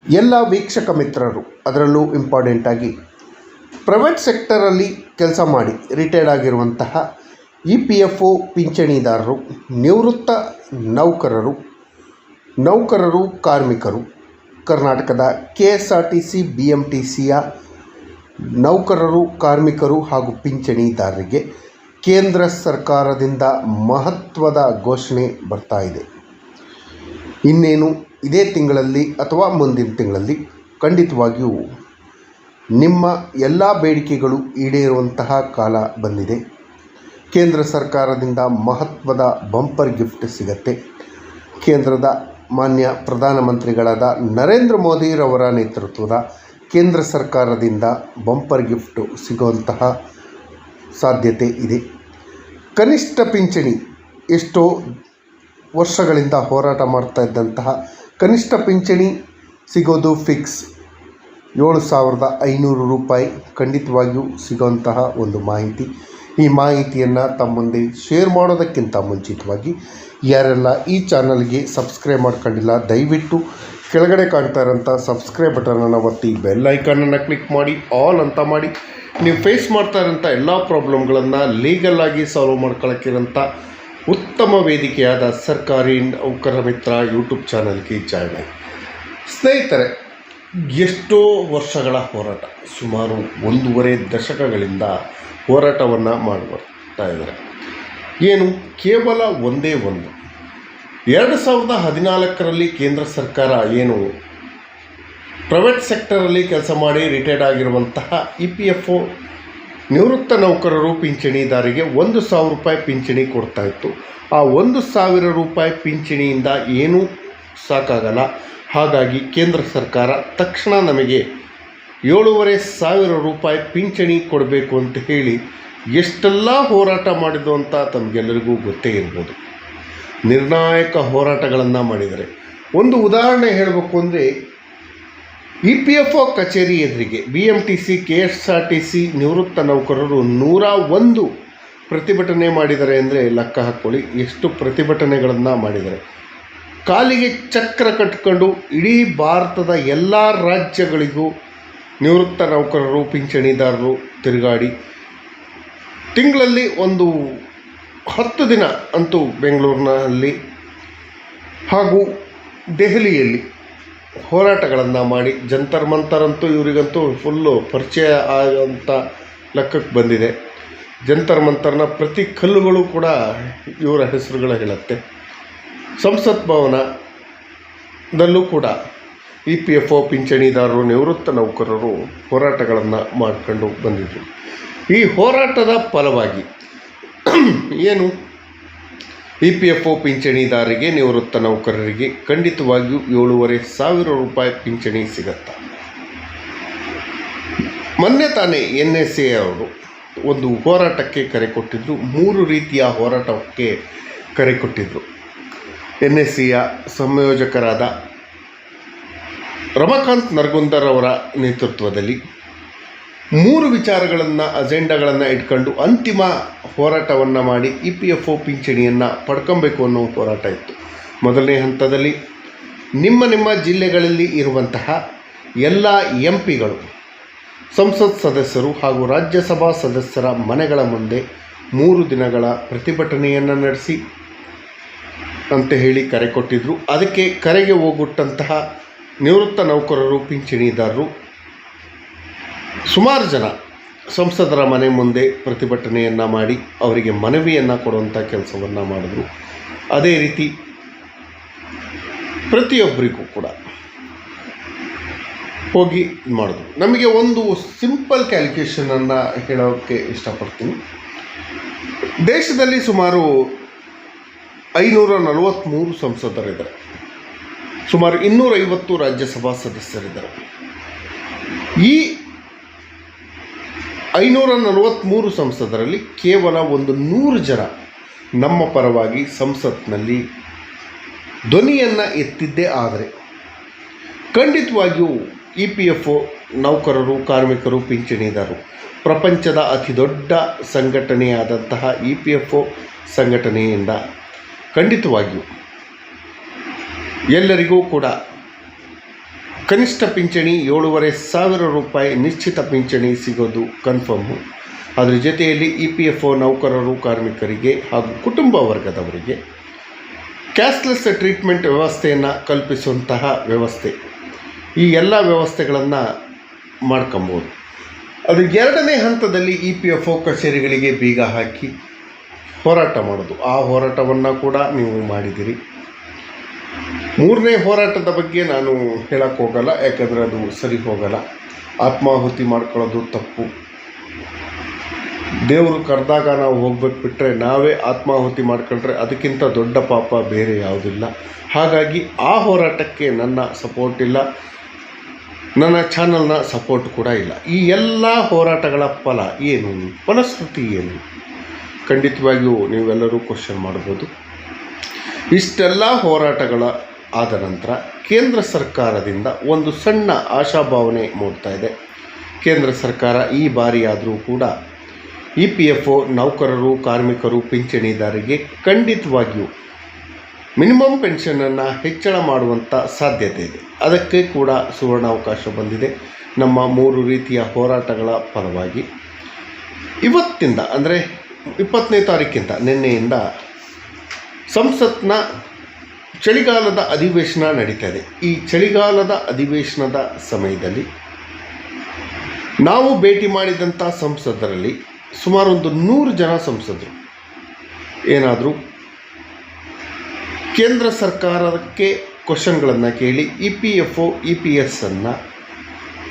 ಎಲ್ಲ ವೀಕ್ಷಕ ಮಿತ್ರರು, ಅದರಲ್ಲೂ ಇಂಪಾರ್ಟೆಂಟಾಗಿ ಪ್ರೈವೇಟ್ ಸೆಕ್ಟರಲ್ಲಿ ಕೆಲಸ ಮಾಡಿ ರಿಟೈರ್ಡ್ ಆಗಿರುವಂತಹ EPFO ಪಿಂಚಣಿದಾರರು, ನಿವೃತ್ತ ನೌಕರರು, ಕಾರ್ಮಿಕರು, ಕರ್ನಾಟಕದ KSRTC BMTCಯ ನೌಕರರು, ಕಾರ್ಮಿಕರು ಹಾಗೂ ಪಿಂಚಣಿದಾರರಿಗೆ ಕೇಂದ್ರ ಸರ್ಕಾರದಿಂದ ಮಹತ್ವದ ಘೋಷಣೆ ಬರ್ತಾ ಇದೆ. ಇನ್ನೇನು ಇದೇ ತಿಂಗಳಲ್ಲಿ ಅಥವಾ ಮುಂದಿನ ತಿಂಗಳಲ್ಲಿ ಖಂಡಿತವಾಗಿಯೂ ನಿಮ್ಮ ಎಲ್ಲ ಬೇಡಿಕೆಗಳು ಈಡೇರುವಂತಹ ಕಾಲ ಬಂದಿದೆ. ಕೇಂದ್ರ ಸರ್ಕಾರದಿಂದ ಮಹತ್ವದ ಬಂಪರ್ ಗಿಫ್ಟ್ ಸಿಗತ್ತೆ. ಕೇಂದ್ರದ ಮಾನ್ಯ ಪ್ರಧಾನಮಂತ್ರಿಗಳಾದ ನರೇಂದ್ರ ಮೋದಿರವರ ನೇತೃತ್ವದ ಕೇಂದ್ರ ಸರ್ಕಾರದಿಂದ ಬಂಪರ್ ಗಿಫ್ಟ್ ಸಿಗುವಂತಹ ಸಾಧ್ಯತೆ ಇದೆ. ಕನಿಷ್ಠ ಪಿಂಚಣಿ ಎಷ್ಟೋ ವರ್ಷಗಳಿಂದ ಹೋರಾಟ ಮಾಡ್ತಾ ಇದ್ದಂತಹ ಕನಿಷ್ಠ ಪಿಂಚಣಿ ಸಿಗೋದು ಫಿಕ್ಸ್ 7,500 ರೂಪಾಯಿ ಖಂಡಿತವಾಗಿಯೂ ಸಿಗೋಂತಹ ಒಂದು ಮಾಹಿತಿ. ಈ ಮಾಹಿತಿಯನ್ನು ತಮ್ಮ ಮುಂದೆ ಶೇರ್ ಮಾಡೋದಕ್ಕಿಂತ ಮುಂಚಿತವಾಗಿ ಯಾರೆಲ್ಲ ಈ ಚಾನಲ್ಗೆ ಸಬ್ಸ್ಕ್ರೈಬ್ ಮಾಡ್ಕೊಂಡಿಲ್ಲ, ದಯವಿಟ್ಟು ಕೆಳಗಡೆ ಕಾಣ್ತಾ ಇರೋಂಥ ಸಬ್ಸ್ಕ್ರೈಬ್ ಬಟನನ್ನು ಒತ್ತಿ, ಬೆಲ್ ಐಕಾನನ್ನು ಕ್ಲಿಕ್ ಮಾಡಿ, ಆಲ್ ಅಂತ ಮಾಡಿ. ನೀವು ಫೇಸ್ ಮಾಡ್ತಾ ಇರೋಂಥ ಎಲ್ಲ ಪ್ರಾಬ್ಲಮ್ಗಳನ್ನು ಲೀಗಲ್ಲಾಗಿ ಸಾಲ್ವ್ ಮಾಡ್ಕೊಳ್ಳೋಕ್ಕಿರೋಂಥ ಉತ್ತಮ ವೇದಿಕೆಯಾದ ಸರ್ಕಾರಿ ನೌಕರ ಮಿತ್ರ ಯೂಟ್ಯೂಬ್ ಚಾನಲ್ಗೆ ಜಾಯ್ನ್ ಆಗಿ. ಸ್ನೇಹಿತರೆ, ಎಷ್ಟೋ ವರ್ಷಗಳ ಹೋರಾಟ, ಸುಮಾರು 1.5 ದಶಕಗಳಿಂದ ಹೋರಾಟವನ್ನು ಮಾಡಿ ಬರ್ತಾ ಇದ್ದಾರೆ. ಏನು ಕೇವಲ ಒಂದೇ ಒಂದು 2014ರಲ್ಲಿ ಕೇಂದ್ರ ಸರ್ಕಾರ ಏನು ಪ್ರೈವೇಟ್ ಸೆಕ್ಟರಲ್ಲಿ ಕೆಲಸ ಮಾಡಿ ರಿಟೈರ್ಡ್ ಆಗಿರುವಂತಹ EPFO ನಿವೃತ್ತ ನೌಕರರು ಪಿಂಚಣಿದಾರರಿಗೆ 1,000 ರೂಪಾಯಿ ಪಿಂಚಣಿ ಕೊಡ್ತಾಯಿತ್ತು. ಆ 1,000 ರೂಪಾಯಿ ಪಿಂಚಣಿಯಿಂದ ಏನೂ ಸಾಕಾಗಲ್ಲ. ಹಾಗಾಗಿ ಕೇಂದ್ರ ಸರ್ಕಾರ ತಕ್ಷಣ ನಮಗೆ 7,500 ರೂಪಾಯಿ ಪಿಂಚಣಿ ಕೊಡಬೇಕು ಅಂತ ಹೇಳಿ ಎಷ್ಟೆಲ್ಲ ಹೋರಾಟ ಮಾಡಿದ್ದು ಅಂತ ತಮಗೆಲ್ಲರಿಗೂ ಗೊತ್ತೇ ಇರ್ಬೋದು. ನಿರ್ಣಾಯಕ ಹೋರಾಟಗಳನ್ನು ಮಾಡಿದ್ದಾರೆ. ಒಂದು ಉದಾಹರಣೆ ಹೇಳಬೇಕು ಅಂದರೆ, EPFO ಕಚೇರಿ ಎದುರಿಗೆ BMTC KSRTC ನಿವೃತ್ತ ನೌಕರರು 101 ಪ್ರತಿಭಟನೆ ಮಾಡಿದ್ದಾರೆ ಅಂದರೆ ಲೆಕ್ಕ ಹಾಕ್ಕೊಳ್ಳಿ ಎಷ್ಟು ಪ್ರತಿಭಟನೆಗಳನ್ನು ಮಾಡಿದ್ದಾರೆ. ಕಾಲಿಗೆ ಚಕ್ರ ಕಟ್ಕೊಂಡು ಇಡೀ ಭಾರತದ ಎಲ್ಲ ರಾಜ್ಯಗಳಿಗೂ ನಿವೃತ್ತ ನೌಕರರು, ಪಿಂಚಣಿದಾರರು ತಿರುಗಾಡಿ ತಿಂಗಳಲ್ಲಿ ಒಂದು 10 ದಿನ ಅಂತೂ ಬೆಂಗಳೂರಿನಲ್ಲಿ ಹಾಗೂ ದೆಹಲಿಯಲ್ಲಿ ಹೋರಾಟಗಳನ್ನು ಮಾಡಿ, ಜಂತರ್ ಮಂತರ್ ಅಂತೂ ಇವರಿಗಂತೂ ಫುಲ್ಲು ಪರಿಚಯ ಆಗೋಂಥ ಲೆಕ್ಕಕ್ಕೆ ಬಂದಿದೆ. ಜಂತರ್ ಮಂತರ್ನ ಪ್ರತಿ ಕಲ್ಲುಗಳು ಕೂಡ ಇವರ ಹೆಸರುಗಳು ಹೇಳುತ್ತೆ. ಸಂಸತ್ ಭವನದಲ್ಲೂ ಕೂಡ EPFO ಪಿಂಚಣಿದಾರರು, ನಿವೃತ್ತ ನೌಕರರು ಹೋರಾಟಗಳನ್ನು ಮಾಡಿಕೊಂಡು ಬಂದಿದ್ದರು. ಈ ಹೋರಾಟದ ಫಲವಾಗಿ ಏನು EPFO ಪಿಂಚಣಿದಾರರಿಗೆ, ನಿವೃತ್ತ ನೌಕರರಿಗೆ ಖಂಡಿತವಾಗಿಯೂ 7,500 ರೂಪಾಯಿ ಪಿಂಚಣಿ ಸಿಗತ್ತ. ಮೊನ್ನೆ ತಾನೇ NSA ಅವರು ಒಂದು ಹೋರಾಟಕ್ಕೆ ಕರೆ ಕೊಟ್ಟಿದ್ದರು. 3 ರೀತಿಯ ಹೋರಾಟಕ್ಕೆ ಕರೆ ಕೊಟ್ಟಿದ್ದರು. NSAಯ ಸಂಯೋಜಕರಾದ ರಮಾಕಾಂತ್ ನರಗುಂದರ್ ಅವರ ನೇತೃತ್ವದಲ್ಲಿ 3 ವಿಚಾರಗಳನ್ನು, ಅಜೆಂಡಾಗಳನ್ನು ಇಟ್ಕೊಂಡು ಅಂತಿಮ ಹೋರಾಟವನ್ನು ಮಾಡಿ EPFO ಪಿಂಚಣಿಯನ್ನು ಪಡ್ಕೊಬೇಕು ಅನ್ನೋ ಹೋರಾಟ ಇತ್ತು. ಮೊದಲನೇ ಹಂತದಲ್ಲಿ ನಿಮ್ಮ ಜಿಲ್ಲೆಗಳಲ್ಲಿ ಇರುವಂತಹ ಎಲ್ಲ MPಗಳು, ಸಂಸತ್ ಸದಸ್ಯರು ಹಾಗೂ ರಾಜ್ಯಸಭಾ ಸದಸ್ಯರ ಮನೆಗಳ ಮುಂದೆ 3 ದಿನಗಳ ಪ್ರತಿಭಟನೆಯನ್ನು ನಡೆಸಿ ಅಂತ ಹೇಳಿ ಕರೆ ಕೊಟ್ಟಿದ್ದರು. ಅದಕ್ಕೆ ಕರೆಗೆ ಹೋಗುಟ್ಟಂತಹ ನಿವೃತ್ತ ನೌಕರರು, ಪಿಂಚಣಿದಾರರು ಸುಮಾರು ಜನ ಸಂಸದರ ಮನೆ ಮುಂದೆ ಪ್ರತಿಭಟನೆಯನ್ನು ಮಾಡಿ ಅವರಿಗೆ ಮನವಿಯನ್ನು ಕೊಡುವಂಥ ಕೆಲಸವನ್ನು ಮಾಡಿದ್ರು. ಅದೇ ರೀತಿ ಪ್ರತಿಯೊಬ್ಬರಿಗೂ ಕೂಡ ಹೋಗಿ ಮಾಡಿದ್ರು. ನಮಗೆ ಒಂದು ಸಿಂಪಲ್ ಕ್ಯಾಲ್ಕುಲೇಷನನ್ನು ಹೇಳೋಕ್ಕೆ ಇಷ್ಟಪಡ್ತೀನಿ. ದೇಶದಲ್ಲಿ ಸುಮಾರು 543 ಸಂಸದರಿದ್ದಾರೆ, ಸುಮಾರು 250 ರಾಜ್ಯಸಭಾ ಸದಸ್ಯರಿದ್ದಾರೆ. ಈ 543 ಸಂಸದರಲ್ಲಿ ಕೇವಲ ಒಂದು 100 ಜನ ನಮ್ಮ ಪರವಾಗಿ ಸಂಸತ್ನಲ್ಲಿ ಧ್ವನಿಯನ್ನು ಎತ್ತಿದ್ದೇ ಆದರೆ ಖಂಡಿತವಾಗಿಯೂ EPFO ನೌಕರರು, ಕಾರ್ಮಿಕರು, ಪಿಂಚಣಿದಾರರು ಪ್ರಪಂಚದ ಅತಿ ದೊಡ್ಡ ಸಂಘಟನೆಯಾದಂತಹ EPFO ಸಂಘಟನೆಯಿಂದ ಖಂಡಿತವಾಗಿಯೂ ಎಲ್ಲರಿಗೂ ಕೂಡ ಕನಿಷ್ಠ ಪಿಂಚಣಿ 7,500 ರೂಪಾಯಿ ನಿಶ್ಚಿತ ಪಿಂಚಣಿ ಸಿಗೋದು ಕನ್ಫರ್ಮು. ಅದರ ಜೊತೆಯಲ್ಲಿ EPFO ನೌಕರರು, ಕಾರ್ಮಿಕರಿಗೆ ಹಾಗೂ ಕುಟುಂಬ ವರ್ಗದವರಿಗೆ ಕ್ಯಾಶ್ಲೆಸ್ ಟ್ರೀಟ್ಮೆಂಟ್ ವ್ಯವಸ್ಥೆಯನ್ನು ಕಲ್ಪಿಸುವಂತಹ ವ್ಯವಸ್ಥೆ, ಈ ಎಲ್ಲ ವ್ಯವಸ್ಥೆಗಳನ್ನು ಮಾಡ್ಕೊಬೋದು. ಅದು 2ನೇ ಹಂತದಲ್ಲಿ EPFO ಕಚೇರಿಗಳಿಗೆ ಬೀಗ ಹಾಕಿ ಹೋರಾಟ ಮಾಡೋದು. ಆ ಹೋರಾಟವನ್ನು ಕೂಡ ನೀವು ಮಾಡಿದಿರಿ. 3ನೇ ಹೋರಾಟದ ಬಗ್ಗೆ ನಾನು ಹೇಳಕ್ಕೆ ಹೋಗಲ್ಲ, ಯಾಕಂದರೆ ಅದು ಸರಿ ಹೋಗಲ್ಲ. ಆತ್ಮಾಹುತಿ ಮಾಡ್ಕೊಳ್ಳೋದು ತಪ್ಪು. ದೇವರು ಕರೆದಾಗ ನಾವು ಹೋಗ್ಬೇಕು ಬಿಟ್ಟರೆ ನಾವೇ ಆತ್ಮಾಹುತಿ ಮಾಡ್ಕೊಂಡ್ರೆ ಅದಕ್ಕಿಂತ ದೊಡ್ಡ ಪಾಪ ಬೇರೆ ಯಾವುದಿಲ್ಲ. ಹಾಗಾಗಿ ಆ ಹೋರಾಟಕ್ಕೆ ನನ್ನ ಸಪೋರ್ಟ್ ಇಲ್ಲ, ನನ್ನ ಚಾನಲ್ನ ಸಪೋರ್ಟ್ ಕೂಡ ಇಲ್ಲ. ಈ ಎಲ್ಲ ಹೋರಾಟಗಳ ಫಲ ಏನು, ಫಲಶ್ರುತಿ ಏನು? ಖಂಡಿತವಾಗಿಯೂ ನೀವೆಲ್ಲರೂ ಕ್ವಶನ್ ಮಾಡ್ಬೋದು. ಇಷ್ಟೆಲ್ಲ ಹೋರಾಟಗಳ ಆದ ನಂತರ ಕೇಂದ್ರ ಸರ್ಕಾರದಿಂದ ಒಂದು ಸಣ್ಣ ಆಶಾಭಾವನೆ ಮೂಡ್ತಾ ಇದೆ. ಕೇಂದ್ರ ಸರ್ಕಾರ ಈ ಬಾರಿಯಾದರೂ ಕೂಡ EPFO ನೌಕರರು, ಕಾರ್ಮಿಕರು, ಪಿಂಚಣಿದಾರರಿಗೆ ಖಂಡಿತವಾಗಿಯೂ ಮಿನಿಮಮ್ ಪೆನ್ಷನನ್ನು ಹೆಚ್ಚಳ ಮಾಡುವಂಥ ಸಾಧ್ಯತೆ ಇದೆ. ಅದಕ್ಕೆ ಕೂಡ ಸುವರ್ಣಾವಕಾಶ ಬಂದಿದೆ. ನಮ್ಮ 3 ರೀತಿಯ ಹೋರಾಟಗಳ ಫಲವಾಗಿ ಇವತ್ತಿಂದ ಅಂದರೆ 20ನೇ ತಾರೀಕಿಂದ ನಿನ್ನೆಯಿಂದ ಸಂಸತ್ನ ಚಳಿಗಾಲದ ಅಧಿವೇಶನ ನಡೀತಾ ಇದೆ. ಈ ಚಳಿಗಾಲದ ಅಧಿವೇಶನದ ಸಮಯದಲ್ಲಿ ನಾವು ಭೇಟಿ ಮಾಡಿದಂಥ ಸಂಸದರಲ್ಲಿ ಸುಮಾರು ಒಂದು 100 ಜನ ಸಂಸದರು ಏನಾದರೂ ಕೇಂದ್ರ ಸರ್ಕಾರಕ್ಕೆ ಕ್ವಶನ್ಗಳನ್ನು ಕೇಳಿ EPFO EPS ಅನ್ನು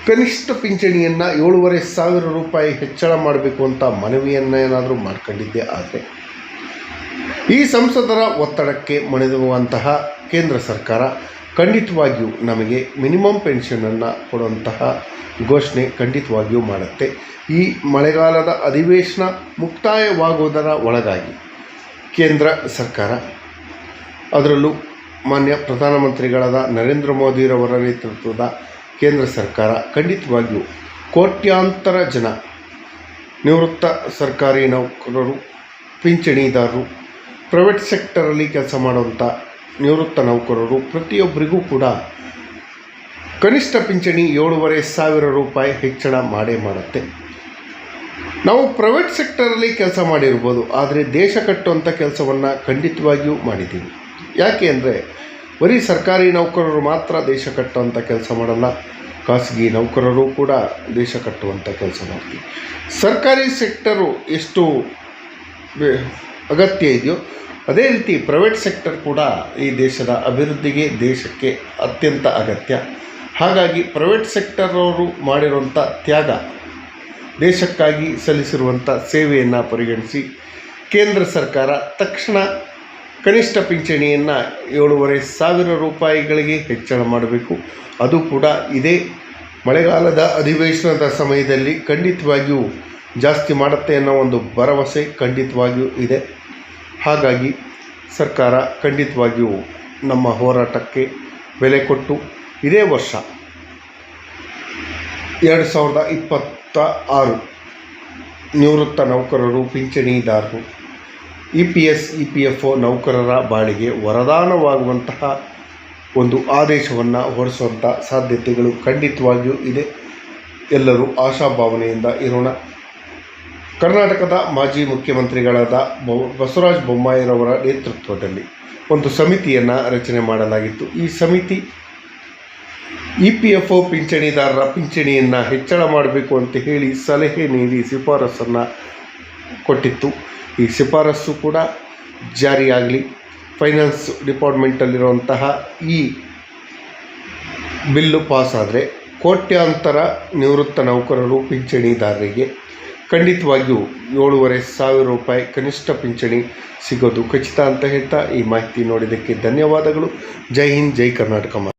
ಕನಿಷ್ಠ ಪಿಂಚಣಿಯನ್ನು 7,500 ರೂಪಾಯಿ ಹೆಚ್ಚಳ ಮಾಡಬೇಕು ಅಂತ ಮನವಿಯನ್ನು ಏನಾದರೂ ಮಾಡ್ಕೊಂಡಿದ್ದೆ. ಆದರೆ ಈ ಸಂಸದರ ಒತ್ತಡಕ್ಕೆ ಮಣಿದುವಂತಹ ಕೇಂದ್ರ ಸರ್ಕಾರ ಖಂಡಿತವಾಗಿಯೂ ನಮಗೆ ಮಿನಿಮಮ್ ಪೆನ್ಷನನ್ನು ಕೊಡುವಂತಹ ಘೋಷಣೆ ಖಂಡಿತವಾಗಿಯೂ ಮಾಡುತ್ತೆ. ಈ ಮಳೆಗಾಲದ ಅಧಿವೇಶನ ಮುಕ್ತಾಯವಾಗುವುದರ ಒಳಗಾಗಿ ಕೇಂದ್ರ ಸರ್ಕಾರ, ಅದರಲ್ಲೂ ಮಾನ್ಯ ಪ್ರಧಾನಮಂತ್ರಿಗಳಾದ ನರೇಂದ್ರ ಮೋದಿರವರ ನೇತೃತ್ವದ ಕೇಂದ್ರ ಸರ್ಕಾರ ಖಂಡಿತವಾಗಿಯೂ ಕೋಟ್ಯಾಂತರ ಜನ ನಿವೃತ್ತ ಸರ್ಕಾರಿ ನೌಕರರು, ಪಿಂಚಣಿದಾರರು, ಪ್ರೈವೇಟ್ ಸೆಕ್ಟರಲ್ಲಿ ಕೆಲಸ ಮಾಡುವಂಥ ನಿವೃತ್ತ ನೌಕರರು ಪ್ರತಿಯೊಬ್ಬರಿಗೂ ಕೂಡ ಕನಿಷ್ಠ ಪಿಂಚಣಿ 7,500 ರೂಪಾಯಿ ಹೆಚ್ಚಳ ಮಾಡೇ ಮಾಡುತ್ತೆ. ನಾವು ಪ್ರೈವೇಟ್ ಸೆಕ್ಟರಲ್ಲಿ ಕೆಲಸ ಮಾಡಿರ್ಬೋದು, ಆದರೆ ದೇಶ ಕಟ್ಟುವಂಥ ಕೆಲಸವನ್ನು ಖಂಡಿತವಾಗಿಯೂ ಮಾಡಿದ್ದೀವಿ. ಯಾಕೆ ಅಂದರೆ ಬರೀ ಸರ್ಕಾರಿ ನೌಕರರು ಮಾತ್ರ ದೇಶ ಕಟ್ಟುವಂಥ ಕೆಲಸ ಮಾಡಲ್ಲ, ಖಾಸಗಿ ನೌಕರರು ಕೂಡ ದೇಶ ಕಟ್ಟುವಂಥ ಕೆಲಸ ಮಾಡ್ತೀವಿ. ಸರ್ಕಾರಿ ಸೆಕ್ಟರು ಎಷ್ಟು ಅಗತ್ಯ ಇದೆಯೋ ಅದೇ ರೀತಿ ಪ್ರೈವೇಟ್ ಸೆಕ್ಟರ್ ಕೂಡ ಈ ದೇಶದ ಅಭಿವೃದ್ಧಿಗೆ, ದೇಶಕ್ಕೆ ಅತ್ಯಂತ ಅಗತ್ಯ. ಹಾಗಾಗಿ ಪ್ರೈವೇಟ್ ಸೆಕ್ಟರವರು ಮಾಡಿರುವಂಥ ತ್ಯಾಗ, ದೇಶಕ್ಕಾಗಿ ಸಲ್ಲಿಸಿರುವಂಥ ಸೇವೆಯನ್ನು ಪರಿಗಣಿಸಿ ಕೇಂದ್ರ ಸರ್ಕಾರ ತಕ್ಷಣ ಕನಿಷ್ಠ ಪಿಂಚಣಿಯನ್ನು 7,500 ರೂಪಾಯಿಗಳಿಗೆ ಹೆಚ್ಚಳ ಮಾಡಬೇಕು. ಅದು ಕೂಡ ಇದೇ ಮಳೆಗಾಲದ ಅಧಿವೇಶನದ ಸಮಯದಲ್ಲಿ ಖಂಡಿತವಾಗಿಯೂ ಜಾಸ್ತಿ ಮಾಡುತ್ತೆ ಅನ್ನೋ ಒಂದು ಭರವಸೆ ಖಂಡಿತವಾಗಿಯೂ ಇದೆ. ಹಾಗಾಗಿ ಸರ್ಕಾರ ಖಂಡಿತವಾಗಿಯೂ ನಮ್ಮ ಹೋರಾಟಕ್ಕೆ ಬೆಲೆ ಕೊಟ್ಟು ಇದೇ ವರ್ಷ 2026 ನಿವೃತ್ತ ನೌಕರರು, ಪಿಂಚಣಿದಾರರು, EPS EPFO ನೌಕರರ ಬಾಳಿಗೆ ವರದಾನವಾಗುವಂತಹ ಒಂದು ಆದೇಶವನ್ನು ಹೊರಡಿಸುವಂಥ ಸಾಧ್ಯತೆಗಳು ಖಂಡಿತವಾಗಿಯೂ ಇದೆ. ಎಲ್ಲರೂ ಆಶಾಭಾವನೆಯಿಂದ ಇರೋಣ. ಕರ್ನಾಟಕದ ಮಾಜಿ ಮುಖ್ಯಮಂತ್ರಿಗಳಾದ ಬಸವರಾಜ ಬೊಮ್ಮಾಯಿರವರ ನೇತೃತ್ವದಲ್ಲಿ ಒಂದು ಸಮಿತಿಯನ್ನು ರಚನೆ ಮಾಡಲಾಗಿತ್ತು. ಈ ಸಮಿತಿ EPFO ಪಿಂಚಣಿದಾರರ ಪಿಂಚಣಿಯನ್ನು ಹೆಚ್ಚಳ ಮಾಡಬೇಕು ಅಂತ ಹೇಳಿ ಸಲಹೆ ನೀಡಿ ಶಿಫಾರಸನ್ನು ಕೊಟ್ಟಿತ್ತು. ಈ ಶಿಫಾರಸು ಕೂಡ ಜಾರಿಯಾಗಲಿ. ಫೈನಾನ್ಸ್ ಡಿಪಾರ್ಟ್ಮೆಂಟಲ್ಲಿರುವಂತಹ ಈ ಬಿಲ್ಲು ಪಾಸ್ ಆದರೆ ಕೋಟ್ಯಾಂತರ ನಿವೃತ್ತ ನೌಕರರು, ಪಿಂಚಣಿದಾರರಿಗೆ ಖಂಡಿತವಾಗಿಯೂ 7,500 ರೂಪಾಯಿ ಕನಿಷ್ಠ ಪಿಂಚಣಿ ಸಿಗೋದು ಖಚಿತ ಅಂತ ಹೇಳ್ತಾ ಈ ಮಾಹಿತಿ ನೋಡಿದ್ದಕ್ಕೆ ಧನ್ಯವಾದಗಳು. ಜೈ ಹಿಂದ್, ಜೈ ಕರ್ನಾಟಕ.